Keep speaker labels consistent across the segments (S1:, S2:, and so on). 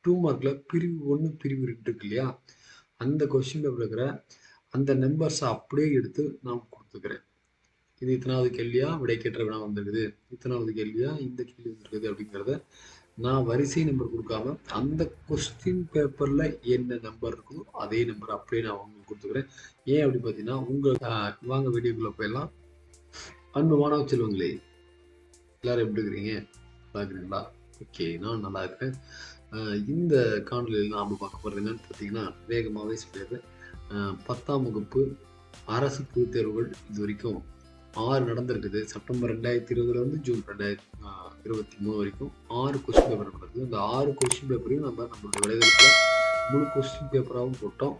S1: 2 மார்க்ல பிரிவு 1 பிரிவு 2 இருக்கு இல்லையா? அந்த கொஸ்டின் பேப்பர் இருக்கிற அந்த நம்பர்ஸ அப்படியே எடுத்து நான் குடுத்துக்கிறேன். இது இத்தனாவது கேள்வியா? விடைக்கேற்ற வினா வந்திருக்குது. இத்தனாவது கேள்வியா? இந்த கேள்வி வந்திருக்குது அப்படிங்கிறத நான் வரிசை நம்பர் குடுக்காம, அந்த கொஸ்டின் பேப்பர்ல என்ன நம்பர் இருக்குதோ, அதே நம்பர் அப்படியே நான் உங்களுக்கு குடுத்துக்கிறேன். ஏன் அப்படி பார்த்தீங்கன்னா, வாங்க வீடியோக்குள்ள போயிடலாம். அன்பு மாணவ செல்வங்களே! எல்லாரும் எப்படி இருக்கிறீங்க? நல்லா இருக்கிறீங்களா? ஓகே. நான் நல்லா இருக்கேன். இந்த காணொளியில நாம பார்க்க போறது என்னன்னு பார்த்தீங்கன்னா, வேகமாவே சொல்லிடுறேன். 10ஆம் வகுப்பு அரசு பொதுத் தேர்வுகள் இதுவரைக்கும் 6 நடந்திருக்குது. செப்டம்பர் 2020 இருந்து ஜூன் 2023 வரைக்கும் 6 கொஸ்டின் பேப்பர் நடந்திருக்கு. இந்த 6 கொஸ்டின் பேப்பரையும் நம்மளுடைய வலைதளத்துல முழு கொஸ்டின் பேப்பராகவும் போட்டோம்.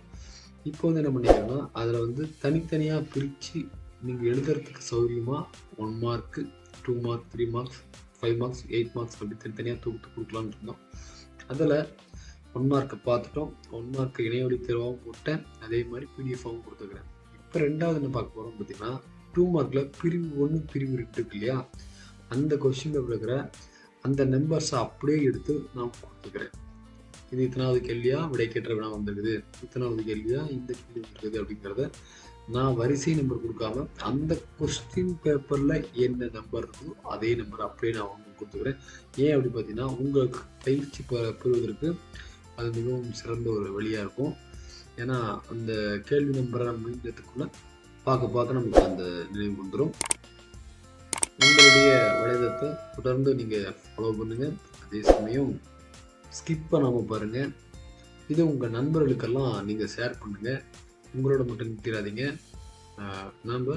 S1: இப்போ வந்து என்ன பண்ணிக்கிறோம்னா, அதில் வந்து தனித்தனியாக பிரித்து நீங்கள் எழுதுறதுக்கு சௌகரியமா 1 mark, 2 mark, 3 marks, 5 marks, 8 marks அப்படி தனித்தனியாக தொகுத்து கொடுக்கலான்னு இருந்தோம். அதில் 1 மார்க்கை பார்த்துட்டோம். 1 மார்க்கு இணையவழி தேர்வாகவும் போட்டேன். அதே மாதிரி பிடிஎஃபாகவும் கொடுத்துக்கிறேன். இப்போ ரெண்டாவது என்ன பார்க்க போகிறோம் பார்த்தீங்கன்னா, 2 மார்க்ல பிரிவு 1 பிரிவு 2 இருக்கு இல்லையா? அந்த கொஸ்டின் பேப்பர் இருக்கிற அந்த நம்பர்ஸை அப்படியே எடுத்து நான் கொடுத்துக்கிறேன். இது இத்தனாவது கேள்வியா? விடைக்கேற்ற வினா வந்திருக்குது. இத்தனாவது கேள்வியா? இந்த கேள்வி வந்திருக்குது அப்படிங்கிறத நான் வரிசை நம்பர் கொடுக்காம, அந்த கொஸ்டின் பேப்பர்ல என்ன நம்பர் இருக்கோ அதே நம்பர் அப்படியே நான் உங்களுக்கு கொடுத்துக்கிறேன். ஏன் அப்படி பார்த்தீங்கன்னா, உங்களுக்கு பயிற்சி பெறுவதற்கு அது மிகவும் சிறந்த ஒரு வழியா இருக்கும். ஏன்னா அந்த கேள்வி நம்பரை நம்ம மீண்டதுக்குள்ள பார்க்க நமக்கு அந்த நினைவு வந்துடும். உங்களுடைய வலைதளத்தை தொடர்ந்து நீங்க ஃபாலோ பண்ணுங்க. அதே சமயம் ஸ்கிப் பண்ணாம பாருங்க. இது உங்க நண்பர்களுக்கெல்லாம் நீங்க ஷேர் பண்ணுங்க. உங்களோட மட்டும் நிறுத்திடாதீங்க. நாம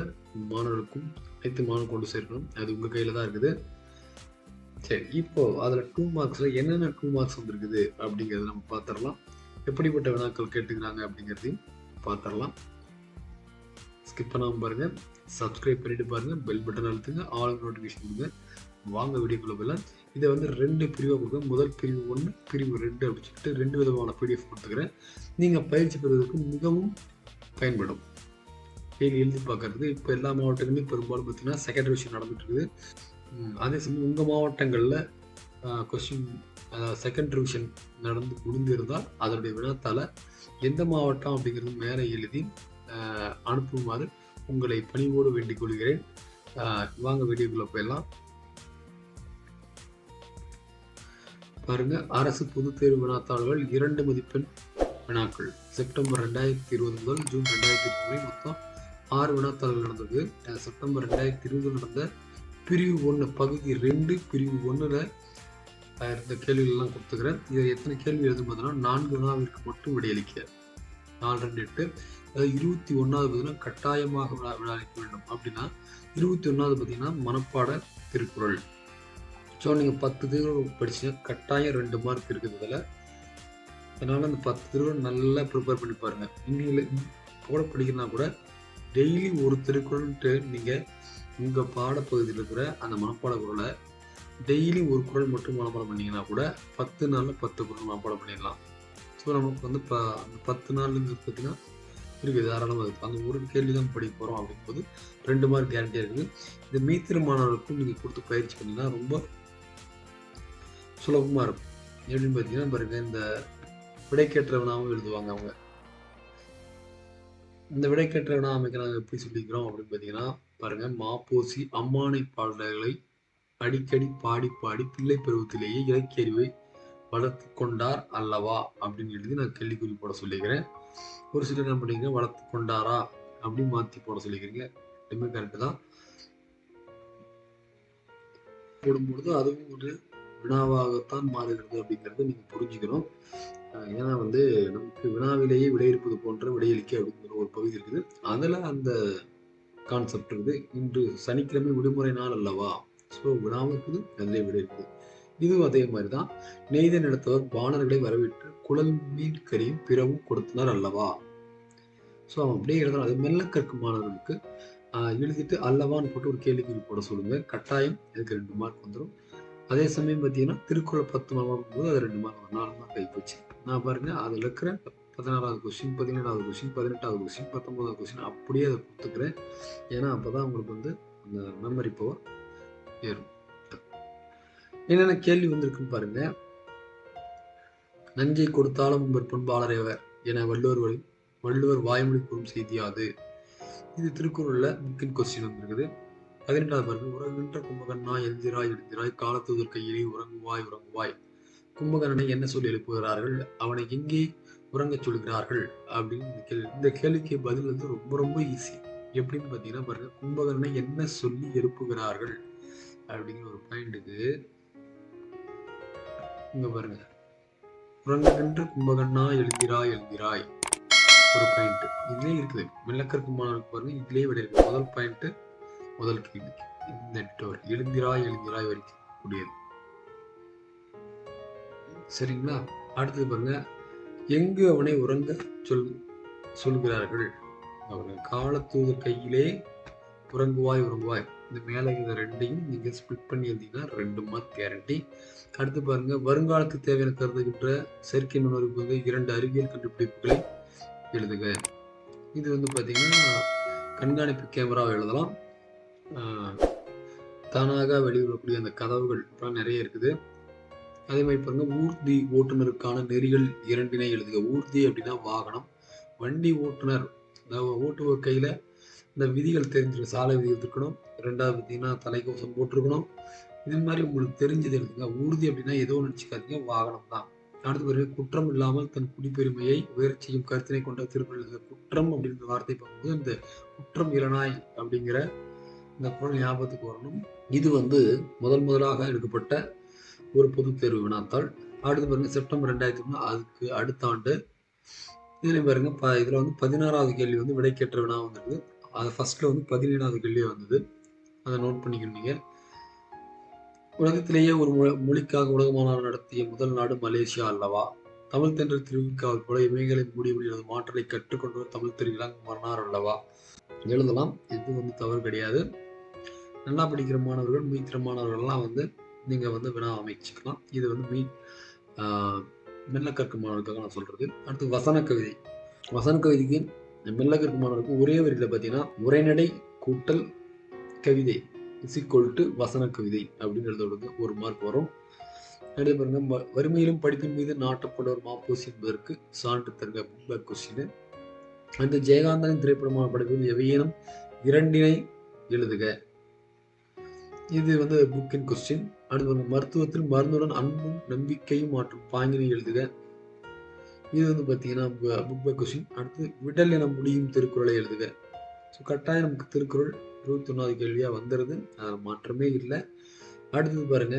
S1: மாணவர்களுக்கும் அனைத்து மாணவர்கள் கொண்டு சேர்க்கணும். அது உங்க கையில தான் இருக்குது. சரி, இப்போ அதுல 2 மார்க்ஸ்ல என்னென்ன 2 மார்க்ஸ் வந்திருக்குது அப்படிங்கறத நம்ம பார்த்துடலாம். எப்படிப்பட்ட வினாக்கள் கேட்டுக்கிறாங்க அப்படிங்கிறதையும் பார்த்துடலாம். ஸ்கிப் பண்ணாம பாருங்க. சப்ஸ்கிரைப் பண்ணிட்டு பாருங்க. பெல் பட்டன் அழுத்துங்க. ஆல் நோட்டிஃபிகேஷன் கொடுங்க. வாங்க வீடியோக்குள்ள போகலாம். இதை வந்து 2 பிரிவாக கொடுக்குறேன். முதல் பிரிவு 1, பிரிவு 2 அப்படின்னு சொல்லிட்டு 2 விதமான பிடிஎஃப் கொடுத்துக்கிறேன். நீங்கள் பயிற்சி பெறுவதற்கு மிகவும் பயன்படும். கேள்வி எழுதி பார்க்கறதுக்கு இப்போ எல்லா மாவட்டங்களையும் பெரும்பாலும் பார்த்தீங்கன்னா செகண்ட் ரிவிஷன் நடந்துட்டு இருக்குது. அதே சமயம் உங்கள் மாவட்டங்களில் கொஸ்டின் செகண்ட் ரிவிஷன் நடந்து முடிந்திருந்தால் அதனுடைய வினாத்தால் எந்த மாவட்டம் அப்படிங்கிறது மேலே எழுதி அனுப்புமாறு உங்களை பணிவோடு வேண்டிக் கொள்கிறேன். வாங்க வீடியோக்குள்ள போயிடலாம். பாருங்க, அரசு பொதுத் தேர்வு வினாத்தாள்கள் 2 மதிப்பெண் வினாக்கள் செப்டம்பர் 2020 முதல் ஜூன் 2020 வரை மொத்தம் 6 வினாத்தாள்கள் நடந்தது. செப்டம்பர் 2020 நடந்த பிரிவு 1 பகுதி 2 பிரிவு 1ல இருந்த கேள்விகள் எல்லாம் கொடுத்துக்கிறேன். இதை எத்தனை கேள்வி எழுதும் பார்த்தீங்கன்னா 4 வினாவிற்கு மட்டும் விடையளிக்க 4, 2, 8. அதாவது 21வது பார்த்தீங்கன்னா கட்டாயமாக விடையளிக்க வேண்டும். அப்படின்னா 21வது பார்த்தீங்கன்னா மனப்பாட திருக்குறள். ஸோ நீங்கள் 10 திருக்குறள் படிச்சீங்கன்னா கட்டாயம் 2 மார்க் இருக்குது இதில். அதனால அந்த 10 திருக்குறள் நல்லா ப்ரிப்பேர் பண்ணி பாருங்க. நீங்கள் கூட படிக்கிறனா கூட டெய்லி ஒரு திருக்குறள்ன்ட்டு நீங்கள் உங்கள் பாடப்பகுதியில் இருக்கிற அந்த மனப்பாட குறளை டெய்லி ஒரு குறள் மட்டும் மனப்பாடம் பண்ணிங்கன்னா கூட 10 நாளில் 10 குறள் மனப்பாடம் பண்ணிடலாம். ஸோ நமக்கு வந்து அந்த 10 நாள்ங்கிறது பார்த்தீங்கன்னா இருக்குது, தாராளமாக இருக்குது. அந்த ஒரு கேள்வி தான் படிக்க போகிறோம் அப்படிங்கும்போது 2 மார்க் கேரண்டியாக இருக்குது. இந்த மீத்திர மாணவர்களுக்கும் நீங்கள் கொடுத்து பயிற்சி பண்ணிங்கன்னா ரொம்ப சுலபமாக இருக்கும். எப்படின்னு பார்த்தீங்கன்னா பாருங்க, இந்த விடைக்கேற்ற வினாவும் எழுதுவாங்க அவங்க. இந்த விடைக்கேற்ற வினா அமைக்க நாங்கள் எப்படி சொல்லிக்கிறோம் அப்படின்னு பார்த்தீங்கன்னா பாருங்க, மாப்போசி அம்மானை பாடல்களை அடிக்கடி பாடி பாடி பிள்ளை பருவத்திலேயே இலக்கிய அறிவை வளர்த்து கொண்டார் அல்லவா அப்படின்னு எழுதி நான் கேள்விக்குறி போட சொல்லிக்கிறேன். ஒரு சிலர் என்ன பண்ணீங்க, வளர்த்து கொண்டாரா அப்படின்னு மாற்றி போட சொல்லிக்கிறீங்க. ரெண்டுமே கரெக்டு தான். போடும்பொழுது அதுவும் ஒரு வினாவாகத்தான் மாறுகிறது அப்படிங்கிறத நீங்க புரிஞ்சுக்கணும். ஏன்னா வந்து நமக்கு வினாவிலேயே விடையிருப்பது போன்ற விடையளிக்க அப்படிங்கிற ஒரு பகுதி இருக்குது. அதுல அந்த கான்செப்ட் இருக்குது. இன்று சனிக்கிழமை விடுமுறை நாள் அல்லவா, ஸோ வினாவும் இருக்குது, அதிலே விடை இருக்குது. இதுவும் அதே மாதிரிதான். நெய்தல் எடுத்தவர் வானர்களை வரவேற்று குழல் மீன் கறியும் பிறவும் கொடுத்தனர் அல்லவா. ஸோ அவன் அப்படியே எழுதலாம். அது மெல்ல கற்கும் மாணவர்களுக்கு எழுதிட்டு அல்லவான்னு போட்டு ஒரு கேள்விக்குறி போட சொல்லுங்க. கட்டாயம் இதுக்கு 2 மார்க் வந்துடும். அதே சமயம் பார்த்தீங்கன்னா திருக்குறள் 10 மார்க் போது அது 2 மார்க் 4 மார்க் ஆகிப்போச்சு. நான் பாருங்க அதில் இருக்கிற 16வது கொஸ்டின், 17வது கொஸ்டின், 18வது கொஸ்டின், 19வது கொஸ்டின் அப்படியே அதை கொடுத்துக்கிறேன். ஏன்னா அப்பதான் உங்களுக்கு வந்து அந்த மெமரி பவர் ஏறும். என்னென்ன கேள்வி வந்திருக்குன்னு பாருங்க. நஞ்சை கொடுத்தாலும் பண்பாளர் எவர் என வள்ளுவர் வாய்மொழி கூறும் செய்தியாது. இது திருக்குறள்ல புக்கின் கொஸ்டின் வந்துருக்குது. 12வது பாருங்க, உறங்குகின்ற கும்பகர்ணா எழுந்திராய் எழுந்திராய் காலத்தூதர் கையிலே உறங்குவாய் உறங்குவாய். கும்பகர்ணனை என்ன சொல்லி எழுப்புகிறார்கள், அவனை எங்கே உறங்கச் சொல்கிறார்கள் அப்படின்னு இந்த கேள்விக்கு பதில் வந்து ரொம்ப ரொம்ப ஈஸி. எப்படின்னு பாத்தீங்கன்னா பாருங்க, கும்பகர்ணனை என்ன சொல்லி எழுப்புகிறார்கள் அப்படிங்கிற ஒரு பாயிண்ட்டுக்கு இங்க பாருங்க, உறங்குகின்ற கும்பகர்ணா எழுந்திராய் எழுந்திராய் ஒரு பாயிண்ட் இதுலயே இருக்குது. மெல்லக்கற்கு மாணவருக்கு பாருங்க, இதுலயே விட இருக்கு. முதல் பாயிண்ட் முதல் கேள்வி இந்த எழுந்திராய் எழுந்திராய் வரைக்கும் கூடியது. சரிங்களா? அடுத்தது பாருங்க, எங்கு அவனை உறங்க சொல்கிறார்கள். அவர்கள் காலத்தூதர் கையிலே உறங்குவாய் உறங்குவாய். இந்த மேல இந்த ரெண்டையும் நீங்க ஸ்பிளிட் பண்ணி எழுதிங்கன்னா 2 மார்க் கேரண்டி. அடுத்து பாருங்க, வருங்காலத்துக்கு தேவையான கருதுகின்ற செயற்கை நுண்ணறிவுக்கு வந்து 2 அறிவியல் கண்டுபிடிப்புகளை எழுதுக. இது வந்து பாத்தீங்கன்னா கண்காணிப்பு கேமராவை எழுதலாம். தானாக வெளியிடக்கூடிய அந்த கதவுகள் இப்ப நிறைய இருக்குது. அதே மாதிரி பாருங்க, ஊர்தி ஓட்டுநருக்கான நெறிகள் 2 எழுதுக. ஊர்தி அப்படின்னா வாகனம். வண்டி ஓட்டுநர் ஓட்டுவர் கையில இந்த விதிகள் தெரிஞ்சிருக்கும், சாலை விதிகள் இருக்கணும். 2வது பார்த்தீங்கன்னா தலைக்கவசம் போட்டிருக்கணும். இது மாதிரி உங்களுக்கு தெரிஞ்சது எழுதுங்க. ஊர்தி அப்படின்னா ஏதோ நினைச்சுக்காதீங்க, வாகனம் தான். அடுத்த பிறகு, குற்றம் இல்லாமல் தன் குடிப்பெருமையை உயர் செய்யும் கருத்தினை கொண்ட திருக்குறள். குற்றம் அப்படின்ற வார்த்தை பார்க்கும்போது இந்த குற்றம் இளனாய் அப்படிங்கிற இந்த குறள் ஞாபகத்துக்கு வரணும். இது வந்து முதலாக எடுக்கப்பட்ட ஒரு பொது தேர்வு வினாத்தாள். அடுத்து பாருங்க, செப்டம்பர் 2001 அதுக்கு அடுத்த ஆண்டு. இதுல பாருங்க, இதுல வந்து 16வது கேள்வி வந்து விடைக்கேற்ற வினா வந்திருக்கு. அது ஃபர்ஸ்ட்ல வந்து 17வது கேள்வியே வந்தது. அதை நோட் பண்ணிக்கிறீங்க. உலகத்திலேயே ஒரு மொழிக்காக உலக மாநாடு நடத்திய முதல் நாடு மலேசியா அல்லவா? தமிழ் தென்றல் திருவிக்கால் போல இமைகளை மூடி முடியாத மாற்றலை கற்றுக்கொண்டவர் தமிழ் திரு இளங்குமரனார் அல்லவா? எழுதலாம். இது வந்து தவறு கிடையாது. நல்லா படிக்கிற மாணவர்கள், மீத்திரமானவர்கள்லாம் வந்து நீங்க வந்து வினா அமைச்சுக்கலாம். இது வந்து மெல்ல கற்கும் மாணவர்களுக்காக நான் சொல்றது. அடுத்து வசன கவிதை. வசன கவிதைக்கு மெல்ல கற்கும் மாணவருக்கு ஒரே வரியில பார்த்தீங்கன்னா, உரைநடை கூட்டல் கவிதை = வசன கவிதை அப்படின்னு எழுதுறது 1 மார்க் வரும். அடுத்து பாருங்க, வறுமையிலும் படிப்பின் மீது நாட்டப்படுவர் மாப்போசி என்பதற்கு சான்று தருக. Book question. அந்த ஜெயகாந்தனின் திரைப்படமான படத்தில் எவையேனும் 2 எழுதுக. இது வந்து புக்கின் கொஸ்டின். அடுத்து மருத்துவத்தில் மருந்துடன் அன்பும் நம்பிக்கையும் மாற்றும் பாங்கினை எழுதுக. இது வந்து பார்த்தீங்கன்னா புக் கொஸ்டின். அடுத்து விடல் என முடியும் திருக்குறளை எழுதுக. ஸோ கட்டாயம் நமக்கு திருக்குறள் 21வது கேள்வியா வந்துருது, அதில் மாற்றமே இல்லை. அடுத்தது பாருங்க,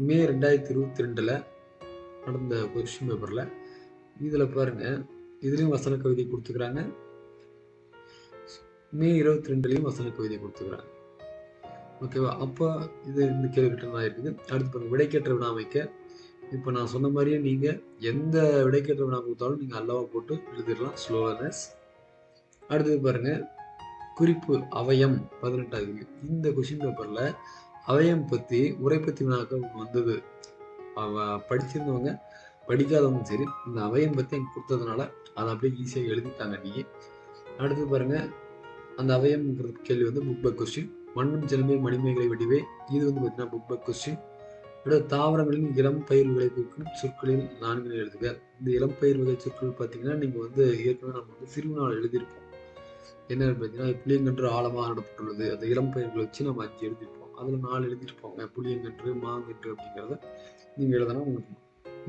S1: மே 2022 நடந்த கொஸ்டின் பேப்பர்ல இதுல பாருங்க, இதுலயும் வசன கவிதை கொடுத்துக்கிறாங்க. மே 22லயும் வசன கவிதை கொடுத்துக்கிறாங்க. ஓகேவா? அப்போ இது இந்த கேள்வி ரிட்டர்ன் ஆயிருக்குது. அடுத்து பாருங்க, விடைக்கேற்ற வினா அமைக்க. இப்போ நான் சொன்ன மாதிரியே நீங்க எந்த விடைக்கேற்ற வினா கொடுத்தாலும் நீங்க அல்லவா போட்டு எழுதிடலாம். ஸ்லோவர்னஸ். அடுத்தது பாருங்க, குறிப்பு அவயம் 18வது. இந்த கொஸ்டின் பேப்பர்ல அவயம் பத்தி உரைப்பத்தி வினாக்கள் வந்தது. படிச்சிருந்தவங்க படிக்காதவங்க சரி, இந்த அவயம் பத்தி எனக்கு கொடுத்ததுனால அதை அப்படியே ஈஸியாக எழுதிட்டாங்க நீங்க. அடுத்து பாருங்க, அந்த அவயம்ங்கிறது கேள்வி வந்து புக் பேக் கொஸ்டின். மண்ணும் ஜலமே மணிமேகலை வடிவே. இது வந்து பார்த்தீங்கன்னா புக் பேக் கொஸ்டின். அடுத்து தாவரங்களின் இளம் பயிர் விளை குறிக்கும் சொற்களில் 4 எழுதுக. இந்த இளம் பயிர் வகை சொற்கள் பார்த்தீங்கன்னா நீங்க வந்து ஏற்கனவே நம்ம வந்து சிறுநாள் எழுதியிருப்போம். என்னன்னு பார்த்தீங்கன்னா, புளியங்கன்று ஆழமாக நடப்பட்டுள்ளது. அந்த இளம் பயிர்களை வச்சு நம்ம 5 எழுதியிருப்போம். அதுல 4 எழுதியிருப்போங்க. புளியங்கன்று, மாங்கன்று அப்படிங்கிறத நீங்க எழுதனா உங்களுக்கு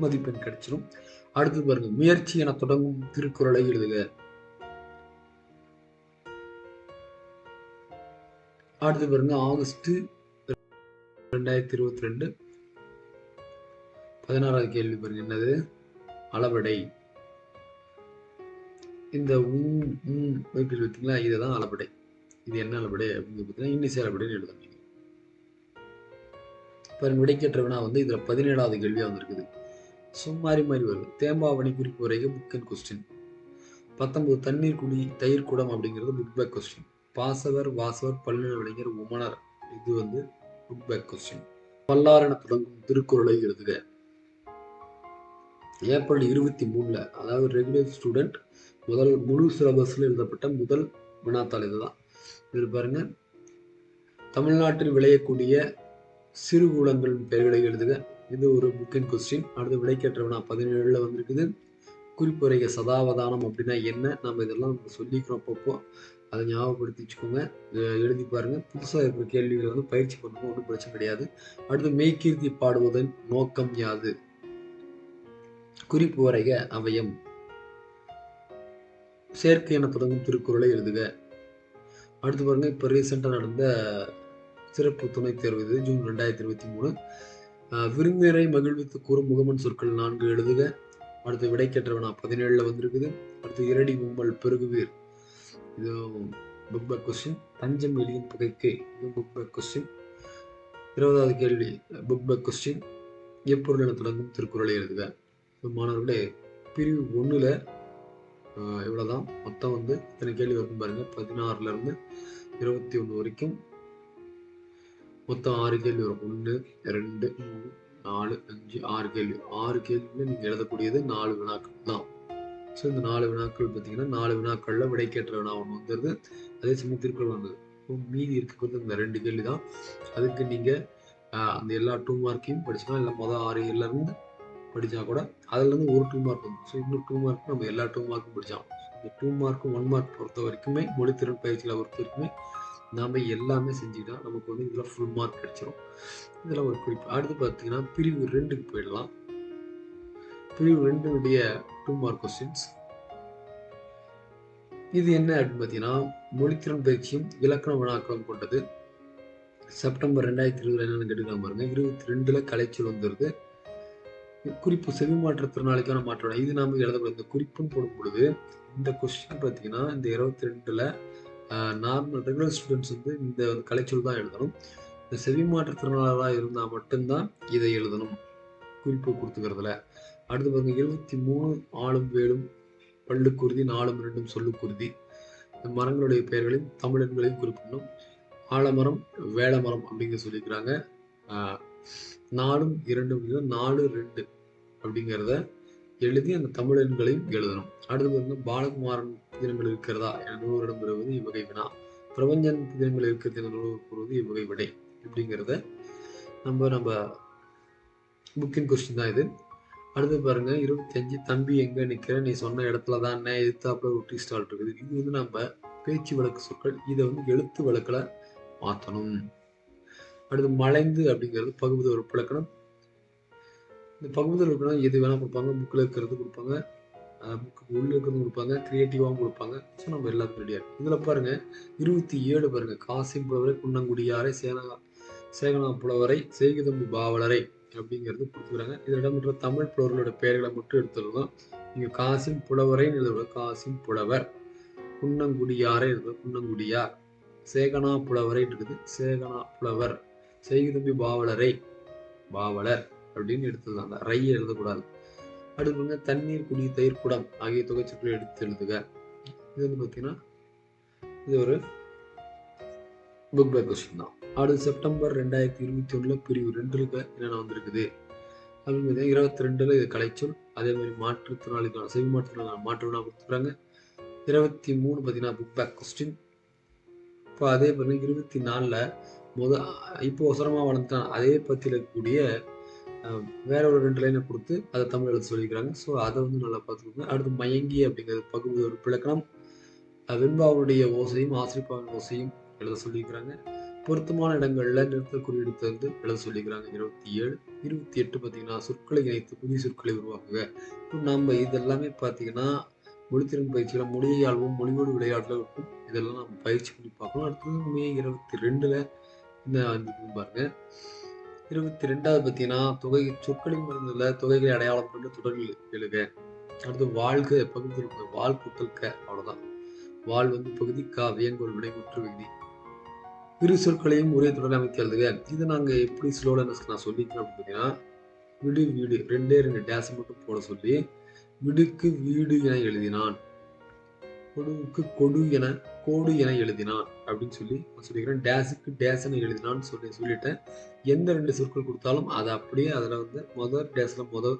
S1: மதிப்பெண் கிடைச்சிடும். அடுத்து பாருங்க, முயற்சி என தொடங்கும் திருக்குறளை எழுதுக. அடுத்து பாருங்க, ஆகஸ்ட் 2022 16வது கேள்வி பாருங்க, என்னது? அளபடை. இந்த பார்த்தீங்களா, இதுதான் அளபடை. இது என்ன அளபடை அப்படின்னு பார்த்தீங்கன்னா, இன்னிசை அளபடைன்னு எழுதுங்க. பாருங்க, விடைக்கேற்ற வினா வந்து இதுல 17வது கேள்வியா வந்திருக்குது. சும்மாரி மாதிரி வருது. தேம்பாவணி குறிப்பு வரைக புக்கின் கொஸ்டின். 19 தண்ணீர் குடி தயிர் குடம் அப்படிங்கிறது புக் பேக் கொஸ்டின். பாசவர் வாசவர் பல்லின விளைஞர் உமனர். இது வந்து புக் பேக் கொஸ்டின். பல்லாரென தொடங்கும் திருக்குறளை எழுதுக. ஏப்ரல் 23 அதாவது ரெகுலர் ஸ்டூடெண்ட் முழு சிலபஸ்ல எழுதப்பட்ட முதல் வினாத்தாள் இதுதான். இது பாருங்க, தமிழ்நாட்டில் விளையக்கூடிய சிறுகூலங்களின் பெயர்களை எழுதுக. இது ஒரு புக் அண்ட் கொஸ்டின். அடுத்து விடைக்கேற்ற வினா 17ல வந்திருக்குது. குறிப்புரைக சதாவதானம் அப்படின்னா என்ன? நம்ம இதெல்லாம் சொல்லிக்கிறோம் அப்பப்போ. அதை ஞாபகப்படுத்தி வச்சுக்கோங்க. எழுதி பாருங்க. புதுசா இருக்கிற கேள்விகளை வந்து பயிற்சி பண்ணுங்க, ஒன்றும் பிரச்சனை கிடையாது. அடுத்து மெய்கீர்த்தி பாடுவதன் நோக்கம் யாது? குறிப்பு வரைக அவயம். சேர்க்கை என தொடங்கும் திருக்குறளை எழுதுக. அடுத்து பாருங்க, இப்ப ரீசெண்டா நடந்த சிறப்பு துணைத் தேர்வு இது ஜூன் 2023. விருந்தினரை மகிழ்வித்து கூறும் முகமன் சொற்கள் 4 எழுதுக. அடுத்து விடைக்கேற்ற வினா 17ல வந்திருக்குது. அடுத்து இரடி மும்மல் பெருகுவீர், இது புக் பேக் கொஸ்டின். தஞ்சம் எளியும் புகைக்கு, இது புக் பேக் கொஸ்டின். 20வது கேள்வி புக் பேக் கொஸ்டின். எப்பொருள் என தொடங்கும் திருக்குறளை எழுதுக. மாணவர்களே, பிரிவு 1ல இவ்வளவுதான். மொத்தம் வந்து இத்தனை கேள்வி வரும் பாருங்க. 16ல இருந்து 21 வரைக்கும் மொத்தம் 6 கேள்வி வரும். 1 2 3 4 5 6 கேள்வி. 6 கேள்வியில நீங்க எழுதக்கூடியது 4 வினாக்கள் தான். ஸோ இந்த 4 வினாக்கள் பார்த்தீங்கன்னா 4 வினாக்கள்ல விடைக்கேற்ற வினா ஒன்று வந்துருது. அதே சமயம் திருக்குறள் வந்தது. மீதி இருக்கிறது இந்த 2 கேள்வி தான். அதுக்கு நீங்க அந்த எல்லா 2 மார்க்கையும் படிச்சுக்கலாம். இல்லை மொதல் 6 ஏழுல இருந்து படிச்சா கூட அதுல இருந்து ஒரு 2 மார்க் வந்து, ஸோ இன்னும் 2 மார்க் நம்ம எல்லா 2 மார்க்கும் படிச்சோம். இந்த 2 மார்க்கும் 1 மார்க் பொறுத்த வரைக்குமே, மொழித்திறன் பயிற்சியில பொறுத்த வரைக்குமே நாம எல்லாமே செஞ்சுக்கிட்டா நமக்கு வந்து இதுல ஃபுல் மார்க் கிடைச்சிடும். இதுல ஒரு குறிப்பு. அடுத்து பார்த்தீங்கன்னா பிரிவு 2க்கு போயிடலாம். பிரிவு 2னுடைய 2 மார்க் கொஸ்டின்ஸ். இது என்ன அப்படின்னு பார்த்தீங்கன்னா, மொழித்திறன் பயிற்சியும் இலக்கண வினாக்களும் கொண்டது. செப்டம்பர் 2020 என்னன்னு கேட்டுக்கலாம் பாருங்க. 22ல கலைச்சொல் வந்துருது. குறிப்பு செவி மாற்றுத்திறனாளிக்கான மாற்றம். இது நாம எழுதக்கூடாது. இந்த குறிப்புன்னு போடும் பொழுது இந்த கொஸ்டின் பார்த்தீங்கன்னா இந்த 22ல நார்மல் ரெகுலர் ஸ்டூடெண்ட்ஸ் வந்து இந்த கலைச்சொல் தான் எழுதணும். இந்த செவி மாற்றுத்திறனாளராக இருந்தால் மட்டும்தான் இதை எழுதணும் குறிப்பு கொடுத்துக்கிறதுல. அடுத்து பாருங்க 23 ஆளும் வேலும் பல்லுக்குருதி 4 2 சொல்லுக்குருதி. இந்த மரங்களுடைய பெயர்களையும் தமிழர்களையும் குறிப்பிடணும். ஆலமரம் வேளமரம் அப்படிங்கிற சொல்லிக்கிறாங்க. 4 2 4 2 அப்படிங்கிறத எழுதி அந்த தமிழ் எண்களையும் எழுதணும். அடுத்து வந்து பாலகுமாரன் புதினங்கள் இருக்கிறதா என நூலிடம் பெறுவது இவ்வகை வினா. பிரபஞ்சன் புதினங்கள் இருக்கிறது என நூல் கூறுவது இவ்வகை விடை. அப்படிங்கிறத நம்ம புக்கின் கொஸ்டின் தான் இது. அடுத்து பாருங்க 25 தம்பி எங்க நிக்கிற, நீ சொன்ன இடத்துல தான் என்ன எதிர்த்தாப்புல ஒரு டீ ஸ்டால் இருக்குது. இது வந்து நம்ம பேச்சு வழக்கு சொற்கள். இதை வந்து எழுத்து வழக்குல மாற்றணும். அடுத்து மலைந்து அப்படிங்கிறது பகுதி ஒரு விளக்கணம். இந்த பகுதியில் இருக்கணும் எது வேணா கொடுப்பாங்க. புக்கில் இருக்கிறது கொடுப்பாங்க, புக்கு உள்ள இருக்கிறது கொடுப்பாங்க, கிரியேட்டிவாகவும் கொடுப்பாங்க. ஸோ நம்ம எல்லாத்துக்கும் ரெடியாக இருக்கும். இதில் பாருங்க 27 பாருங்க. காசிம் புலவரை, குன்னங்குடியாரை, சேகனா புலவரை, செய்குதம்பி பாவலரை அப்படிங்கிறது கொடுத்துக்கிறாங்க. இதில் இடம்பெற்ற தமிழ் புலவர்களோட பெயர்களை மட்டும் எடுத்துடலாம். நீங்க காசிம் புலவரை எழுதுவது காசிம் புலவர், குன்னங்குடியாரை எழுதுவது குன்னங்குடியார், சேகனா புலவரை இருக்குது சேகனா புலவர், செய்குதம்பி பாவலரை பாவலர் அப்படின்னு எடுத்துதான். ரையை எழுதக்கூடாது. அடுத்து தண்ணீர் குடி தயிர் குடம் ஆகிய தொகைச்சொற்களை எடுத்து எழுதுக. இது வந்து பார்த்தீங்கன்னா இது ஒரு புக் பேக் கொஸ்டின் தான். அடுத்து செப்டம்பர் 2021 பிரிவு 2ல என்னென்ன வந்திருக்குது அப்படின்னு பார்த்தீங்கன்னா 22ல இது கலைச்சொல். அதே மாதிரி மாற்றுத்திறனாளிக்கான செவி மாற்றுத்திறனாளி மாற்று வினா கொடுத்துருக்காங்க. 23 பார்த்தீங்கன்னா புக் பேக் கொஸ்டின். இப்போ அதே பண்ணி 24ல இப்போ அவசரமாக வளர்ந்தான் அதே பத்தியில் இருக்கக்கூடிய வேற ஒரு 2 லைனை கொடுத்து அதை தமிழ் எழுத சொல்லிக்கிறாங்க. ஸோ அதை வந்து நல்லா பார்த்துக்கோங்க. அடுத்து மயங்கி அப்படிங்கிறது பகுதி ஒரு விளக்கணம். வெண்பாவுடைய ஓசையும் ஆசிரிப்பாவின் ஓசையும் எழுத சொல்லிக்கிறாங்க. பொருத்தமான இடங்கள்ல நிறுத்தல் குறியெடுத்து வந்து எழுத சொல்லிக்கிறாங்க. 27 28 பார்த்தீங்கன்னா சொற்களை இணைத்து புதிய சொற்களை உருவாக்குங்க. இப்போ நம்ம இதெல்லாமே பார்த்தீங்கன்னா மொழித்திறன் பயிற்சியில மொழியாழ்வும் மொழியோடு விளையாட்டுல இருக்கும். இதெல்லாம் நம்ம பயிற்சி பண்ணி பார்க்கணும். அடுத்தது மே 22ல என்ன பாருங்க. 22வது பார்த்தீங்கன்னா தொகை சொற்களின் மருந்துல தொகைகளை அடையாளம் கொண்டு தொடரில் எழுக. அடுத்து வாழ்க பகுதி இருக்கு. வாழ் கூட்டல் க, அவ்வளவுதான். வாழ் வந்து பகுதி, கா வியங்கோல் வினைமுற்று விகுதி. இரு சொற்களையும் ஒரே தொடரில் அமைத்து எழுதுக. இது நாங்க எப்படி ஸ்லோல நான் சொல்லிக்கிறேன் அப்படின்னு பார்த்தீங்கன்னா விடு வீடு 2 டேஸ் மட்டும் போட சொல்லி விடுக்கு வீடு என எழுதினான், கொடுவுக்கு கோடு என எழுதினான் அப்படின்னு சொல்லி சொல்லிக்கிறேன். டேஸுக்கு டேஸ் என எழுதினான்னு சொல்லிட்டேன். எந்த 2 சொற்கள் கொடுத்தாலும் அதை அப்படியே அதில் வந்து முதல் டேஸ்ல முதல்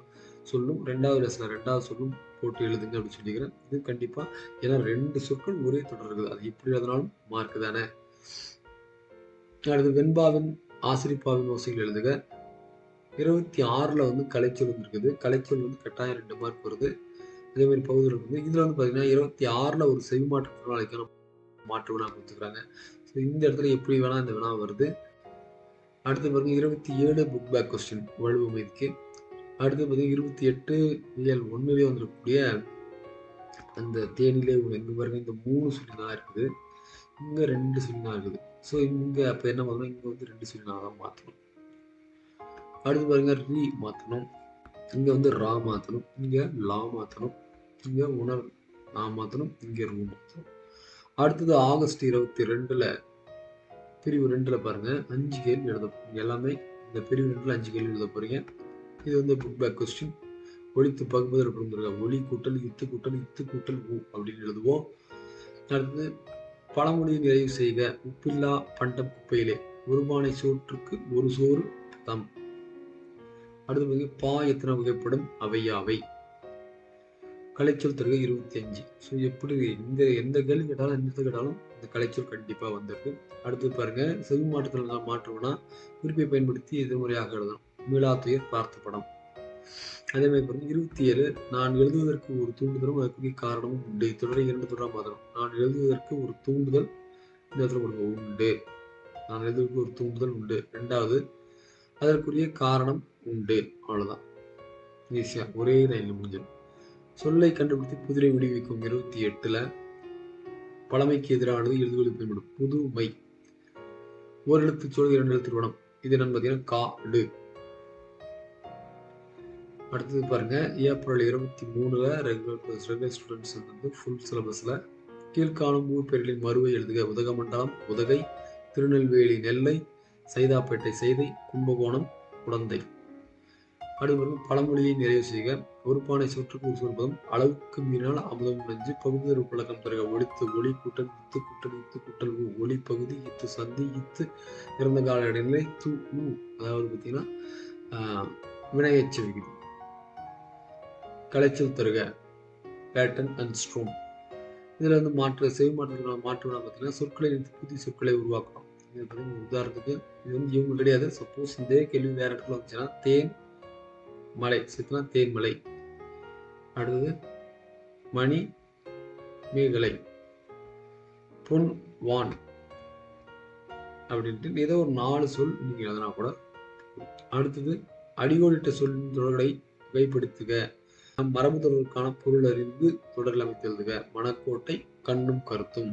S1: சொல்லும், 2வது டேஸ்ல 2வது சொல்லும் போட்டு எழுதுங்க அப்படின்னு சொல்லிக்கிறேன். இது கண்டிப்பா ஏன்னா 2 சொற்கள் ஒரே தொடர் இருக்குது. அது எப்படி எழுதினாலும் மார்க் தானே. அடுத்து வெண்பாவின் ஆசிரிப்பாவின் ஓசைகள் எழுதுக. 26ல் வந்து கலைச்சொல் இருக்குது. கலைச்சொல் வந்து கட்டாயம் 2 மார்க் வருது. அதே மாதிரி பகுதியில் வந்து இதில் வந்து பார்த்தீங்கன்னா 26ல் ஒரு செவிமாற்றத்தினால மாற்று வினா கொடுத்துருக்காங்க. ஸோ இந்த இடத்துல எப்படி வேணா இந்த வினா வருது. அடுத்து பாருங்க 27 புக் பேக் கொஸ்டின் வலுவமைதிக்கு. அடுத்து பார்த்தீங்கன்னா 28 இயல் 1லேயே வந்துருக்கக்கூடிய அந்த தேனிலே இங்க பாருங்க இந்த 3 சொல்லி தான் இருக்குது. இங்க 2 சொல்லி தான் இருக்குது. ஸோ இங்க அப்போ என்ன பண்ணணும், இங்க வந்து 2 சொல்லி தான் மாற்றணும். அடுத்து பாருங்க ரீ மாற்றணும், இங்க வந்து ரா மாற்றணும், இங்க லா மாற்றணும், இங்க உணர் நான் மாற்றணும், இங்க ரூ மாற்றணும். அடுத்தது ஆகஸ்ட் 22ல் பிரிவு 2ல் பாருங்க 5 கேள்வி எழுத எல்லாமே இந்த பிரிவு 2ல் 5 கேள்வி எழுத போறீங்க. இது வந்து புக் பேக் கொஸ்டின். ஒழித்து பகுப்பதில் கொடுத்துருக்க ஒளி கூட்டல் இத்து கூட்டல் இத்து கூட்டல் ஊ அப்படின்னு எழுதுவோம். அடுத்தது பழமொழியை நிறைவு செய்க. உப்பில்லா பண்டம் குப்பையிலே ஒரு பானை சோற்றுக்கு ஒரு சோறு தம். அடுத்து பா எத்தனை வகைப்படும் அவையாவை. கலைச்சொல் தருக 25. ஸோ எப்படி இந்த எந்த கேள்வி கேட்டாலும் எந்த கேட்டாலும் இந்த கலைச்சொல் கண்டிப்பாக வந்துருக்கு. அடுத்து பாருங்க செவி மாற்றத்தில் மாற்றுவோம்னா குறிப்பை பயன்படுத்தி எதிர்முறையாக எழுதணும். மீளாத்துயர் பார்த்த படம். அதே மாதிரி பாருங்க 27 நான் எழுதுவதற்கு ஒரு தூண்டுதலும் அதற்குரிய காரணமும் உண்டு. தொடரை 2 தொடராக மாற்றணும். நான் எழுதுவதற்கு ஒரு தூண்டுதல் இந்த இடத்துல கொடுங்க உண்டு. நான் எழுதுவதற்கு ஒரு தூண்டுதல் உண்டு. 2வது அதற்குரிய காரணம் உண்டு. அவ்வளவுதான், ஈஸியா ஒரே லைன்ல முடிஞ்சிடும். சொல்லை கண்டுபிடித்து புதிரை விடுவிக்கும் 28ல் பழமைக்கு எதிரானது எழுதுவதில் பயன்படும் புதுமை. ஒரு எழுத்து சொல் 2 எழுத்து வனம். இது என்னன்னு பார்த்தீங்கன்னா காடு. அடுத்தது பாருங்க ஏப்ரல் 23ல் ரெகுலர் ஸ்டூடெண்ட்ஸ் வந்து ஃபுல் சிலபஸ்ல கீழ்காணும் ஊர் பெயர்களின் மறுவை எழுதுக. உதகமண்டலம் உதகை, திருநெல்வேலி நெல்லை, சைதாப்பேட்டை செய்தை, கும்பகோணம் குடந்தை. அடுத்து பழமொழியை நிறைவு செய்க. ஒரு பானை சோற்றுக்கு ஒரு சொல்பதும் அளவுக்கு மீறினால் அமுதம் நஞ்சு. பகுதி பழக்கம் தருக. ஒழித்து ஒளி கூட்டல் இத்து கூட்டல் இத்து கூட்டல் ஊ. ஒளி பகுதி இத்து சந்தி இத்து இறந்த கால இடைநிலை து ஊ. அதாவது பார்த்தீங்கன்னா வினையச்ச விகுதி. கலைச்சல் தருக பேட்டன் அண்ட் ஸ்ட்ரோம். இதுல வந்து மாற்று செவி மாற்றத்துக்கான மாற்று பார்த்தீங்கன்னா சொற்களை புதிய சொற்களை உருவாக்கணும். இது பார்த்தீங்கன்னா உதாரணத்துக்கு இது வந்து இவங்க கிடையாது. சப்போஸ் இதே கேள்வி வேற இடத்துல வந்துச்சுன்னா தேன் மலை சேர்த்துனா தேன்மலை. அடுத்தது மணி மேகலை, பொன் வான் அப்படின்ட்டு ஏதோ ஒரு 4 சொல் நீங்க எழுதினா கூட. அடுத்தது அடிகோடிட்ட சொல் தொடர்களை வகைப்படுத்துக. மரபு தொடர்களுக்கான பொருள் அறிந்து தொடரில் அமைத்து எழுதுக. மணக்கோட்டை கண்ணும் கருத்தும்.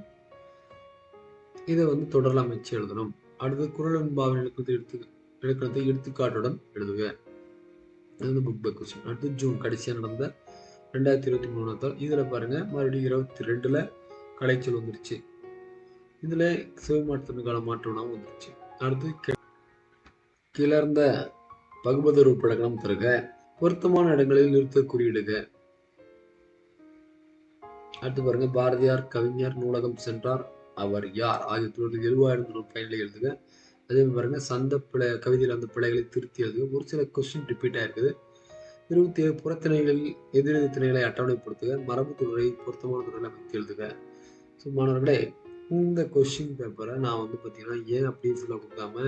S1: இதை வந்து தொடரில் அமைச்சு எழுதணும். அடுத்தது குறள் என்பாவின் இலக்கணத்தை எடுத்துக்காட்டுடன் எழுதுக. Book back question. அடுத்து ஜூன் கடைசியா நடந்த 2023 இதுல பாருங்க மறுபடியும் 22ல் கலைச்சொல் வந்துருச்சு. இதுல செவி மாற்றத்திற்கான மாற்றம்லாம் வந்துருச்சு. அடுத்து கிளர்ந்த பகுபத உருப்படகம் தருக. பொருத்தமான இடங்களில் நிறுத்த குறியிடுக. அடுத்து பாருங்க பாரதியார் கவிஞர் நூலகம் சென்றார் அவர் யார் ஆகிய தொடரில் 70,000 பயனிலை எழுதுக. அதே பாருங்க சந்த பிழை கவிதையில் அந்த பிழைகளை திருத்தி எழுதுக. ஒரு சில கொஸ்டின் ரிப்பீட் ஆயிருக்குது. 27 புறத்திணைகளில் எதிரெதி திணைகளை அட்டவணைப்படுத்துக. மரபு தொடரை பொருத்தமான தொடரில் அமைத்து எழுதுக. ஸோ மாணவர்களே இந்த கொஸ்டின் பேப்பரை நான் வந்து பார்த்தீங்கன்னா ஏன் அப்படியே ஃபுல்லாக கொடுக்காம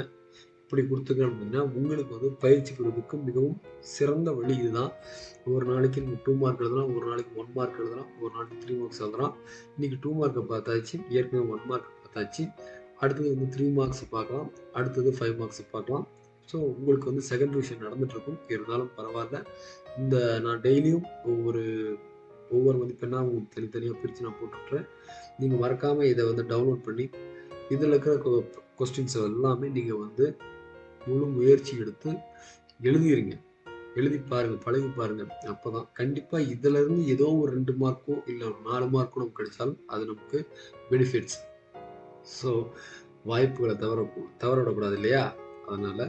S1: இப்படி கொடுத்துக்கிறேன் அப்படின்னா உங்களுக்கு வந்து பயிற்சி பெறுவதற்கு மிகவும் சிறந்த வழி இதுதான். ஒரு நாளைக்கு நீங்கள் 2 மார்க் எழுதலாம், ஒரு நாளைக்கு 1 மார்க் எழுதலாம், ஒரு நாளைக்கு 3 மார்க்ஸ் எழுதலாம். இன்னைக்கு 2 மார்க்கை பார்த்தாச்சு, ஏற்கனவே 1 மார்க் பார்த்தாச்சு. அடுத்தது வந்து 3 மார்க்ஸ் பார்க்கலாம், அடுத்தது 5 மார்க்ஸ் பார்க்கலாம். ஸோ உங்களுக்கு வந்து செகண்ட் டிவிஷன் நடந்துட்டு இருக்கும். இருந்தாலும் பரவாயில்ல. இந்த நான் டெய்லியும் ஒவ்வொரு மதிப்பெண்ணாக உங்களுக்கு தனித்தனியாக பிரித்து நான் போட்டுட்றேன். நீங்கள் மறக்காமல் இதை வந்து டவுன்லோட் பண்ணி இதில் இருக்கிற கொஸ்டின்ஸ் எல்லாமே நீங்கள் வந்து முழு முயற்சி எடுத்து எழுதிடுங்க. எழுதி பாருங்க, பழகி பாருங்க. அப்போதான் கண்டிப்பாக இதுல இருந்து ஏதோ ஒரு 2 மார்க்கோ இல்லை ஒரு 4 மார்க்கோ நமக்கு கிடைச்சாலும் அது நமக்கு பெனிஃபிட்ஸ். ஸோ வாய்ப்புகளை தவற விடக்கூடாது இல்லையா? அதனால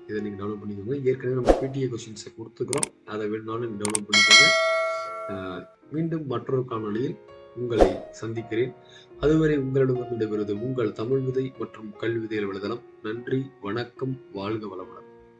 S1: இதை நீங்கள் டவுன்லோட் பண்ணிக்கோங்க. ஏற்கனவே நம்ம பிடிஏ கொஸ்டின்ஸை கொடுத்துக்கிறோம், அதை வேணும்னாலும் நீங்கள் டவுன்லோட் பண்ணிக்கோங்க. மீண்டும் மற்றொரு காணொளியில் உங்களை சந்திக்கிறேன். அதுவரை உங்களிடம் விடைபெறுவது உங்கள் தமிழ் விதை மற்றும் கல்வி விதைகள் வலைதளம். நன்றி, வணக்கம், வாழ்க வளமுடன்.